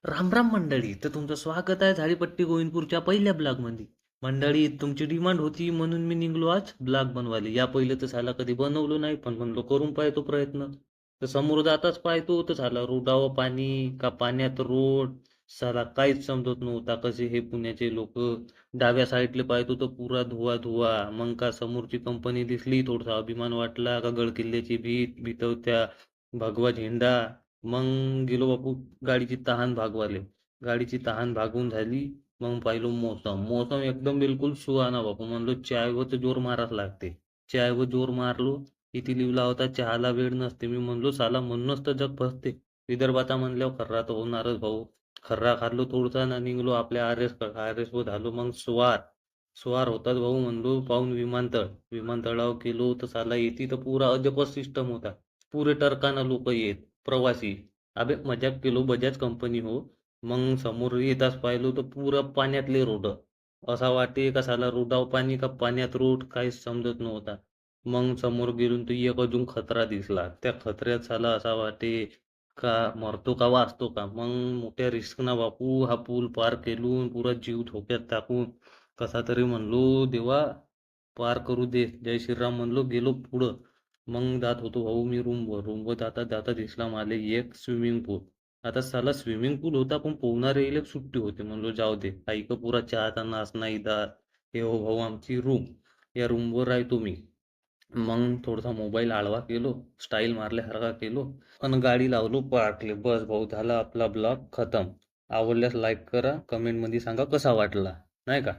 राम राम मंडळी. तर तुमचं स्वागत आहे झाडीपट्टी गोविंदपूरच्या पहिल्या ब्लॉगमध्ये. मंडळी, तुमची डिमांड होती म्हणून मी निघलो आज ब्लॉग बनवायला. या पहिले तर साला कधी बनवलो नाही, पण म्हणलो करून पाहतो प्रयत्न. तर समोर जाताच पाहतो तर झाला रोडावर पाणी का पाण्यात रोड. साला काहीच समजत नव्हता कसे हे पुण्याचे लोक. डाव्या साईडले पाहतो तर पुरा धुवा धुवा. मग का समोरची कंपनी दिसली, थोडासा अभिमान वाटला का गड किल्ल्याची भीत भीतवत्या भगवा झेंडा. मग गेलो बापू गाडीची तहान भागवाले. गाडीची तहान भागवून झाली. मग पाहिलो मौसम मौसम एकदम बिलकुल सुहाना बापू. म्हणलो चायवर तर जोर माराच लागते. चायवर जोर मारलो. किती लिवला होता चहाला वेळ नसते. मी म्हणलो साला म्हणूनच तर जग फसते. विदर्भाचा म्हणल्यावर खर्रा तर होणारच भाऊ. खर्रा खाल्लो थोडसा ना निघलो आपल्या आर एस वर झालो मग स्वार. स्वार होतात भाऊ. म्हणलो पाहून विमानतळ. विमानतळावर गेलो तर साला येते तर पुरा अजबच सिस्टम होता. पुरे टरकाना लोक येत प्रवासी. अबे मजाक केलो, बजाज कंपनी हो. मग समोर येताच पाहिलो तर पुरं पाण्यातले रोड. असा वाटे का साला रोडावर पाणी का पाण्यात रोड काहीच समजत नव्हता. मग समोर गेलो तर एक अजून खतरा दिसला. त्या खतऱ्यात साला असा वाटे का मरतो का वाचतो का. मग मोठ्या रिस्क ना बापू हा पूल पार केलून पुरा जीव धोक्यात टाकून कसा तरी म्हणलो देवा पार करू दे. जय श्रीराम म्हणलो गेलो पुढं. मग जात होतो भाऊ मी रूमवर जाता जाता दिसला मला एक स्विमिंग पूल. आता साला स्विमिंग पूल होता पण पोहणारे येईल सुट्टी होते. म्हणलो जाऊ दे ऐक पुरा चहाचा नाच नाही दार. हे हो भाऊ आमची रूम. या रूमवर राहतो मी. मग थोडासा मोबाईल आडवा केलो. स्टाईल मारल्यासारखा केलो. आणि गाडी लावलो पार्कले. बस भाऊ झाला आपला ब्लॉग खतम. आवडल्यास लाईक करा, कमेंटमध्ये सांगा कसा वाटला, नाही का.